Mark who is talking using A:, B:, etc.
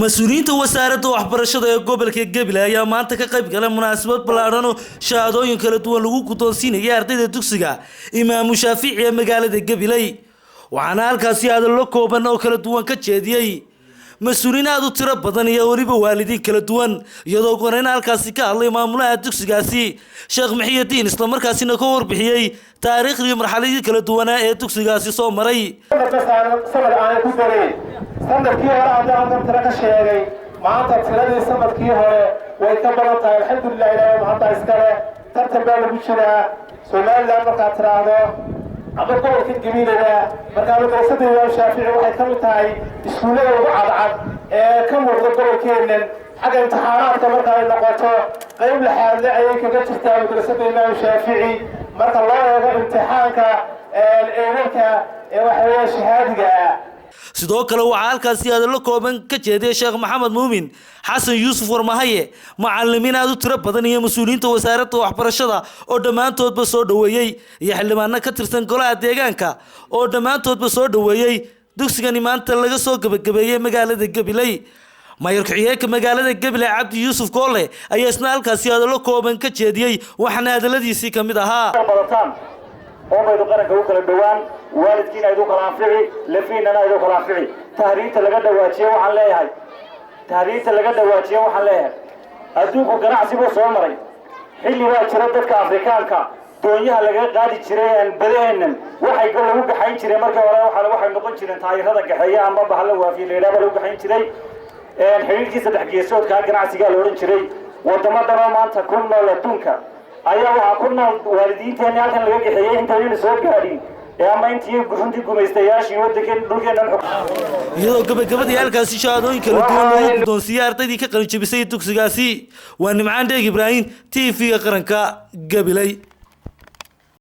A: مسؤولينta wasaaradda waxbarashada ee gobolka Gabiley ayaa maanta ka qayb galay munaasabad ballaaran oo shahaadooyin kala duwan lagu guddoonsiinayay ardayda dugsiga Imaam Shaafici ee magaalada Gabiley waxaana halkaasi hadallo kooban oo kala duwan ka jeediyay مسؤولين هذا ترى بدنيا وريبة والدين كلا دوان يدو قرنا الكاسي كالله معمولة تكسيقاسي شيخ محي الدين إسلام مركزي نكور بحيي تاريخ المرحلة كلا دوانا تكسيقاسي صوم مري.
B: سمر أنا كبري سمر كيه هذا عندهم ترى كشيء ما أنت ترى سمر كيه ويتبرع الحمد لله إلى ما أنت إسكاله ترتبط بشرة سؤال لا مكاترة هذا أما كل كل جميل ده مركب دراسة الإمام الشافعي واحد كم تاعي إسكولة وعد كم مرة كل كينن حاجة امتحانات كمركب النقطة قريب لحال أيك جت تستعمل دراسة الإمام الشافعي مركب الله يجب امتحانك الإيمانك واحد شهادة
A: sidoo kale waxa halkaas hadallo kooban ka jeeday Sheekh Maxamed Muumin Xasan Yuusuf Warmahaye macallimiin aad u tiro badan iyo mas'uuliyiinta wasaaradda waxbarashada oo dhamaantoodba soo dhaweeyay iyo xildhibaano ka tirsan golaha deegaanka oo dhamaantoodba soo dhaweeyay dugsigani maanta laga soo gabagabeeyay magaalada Gabiley mayor ku-xigeenka magaalada Gabiley Cabdi Yuusuf Koole ayaa isna halkaas hadallo kooban ka jeediyay waxaana hadalladiisii kamid ahaa
B: oo baydu qaranka u kala dhawaan waalidkiina ay u kala anfici lafiinana ay u kala anfici tahriirta laga dhawaajiyo waxaan leeyahay adduunku ganacsigu soo maray xilli waa jira dadka Afrikaanka doonyaha laga qaadi jiray badeenan waxay lagu gaxayn jiray markii hore waxay noqon jireen taayirada gaxeeya ama bahal waafi leeyahay lagu gaxayn jiray xiriirkiisa saddex geesoodka ganacsiga la oran jiray wadamada maanta ku nool adduunka ayaa waxa ku nool waalidiinteena halkan laga gaxeeyay inta ay soo gaadhin ama intii guruntii gumaystayaashii wadankan dhulkeena
A: iyadoo gabagabadii halkaasi shahaadooyin kala duwan loo guddoonsiiyay ardaydii ka qalin jabisay dugsigaasi waa Nimcaan Deeg Ibrahim TV-ga qaranka Gabiley.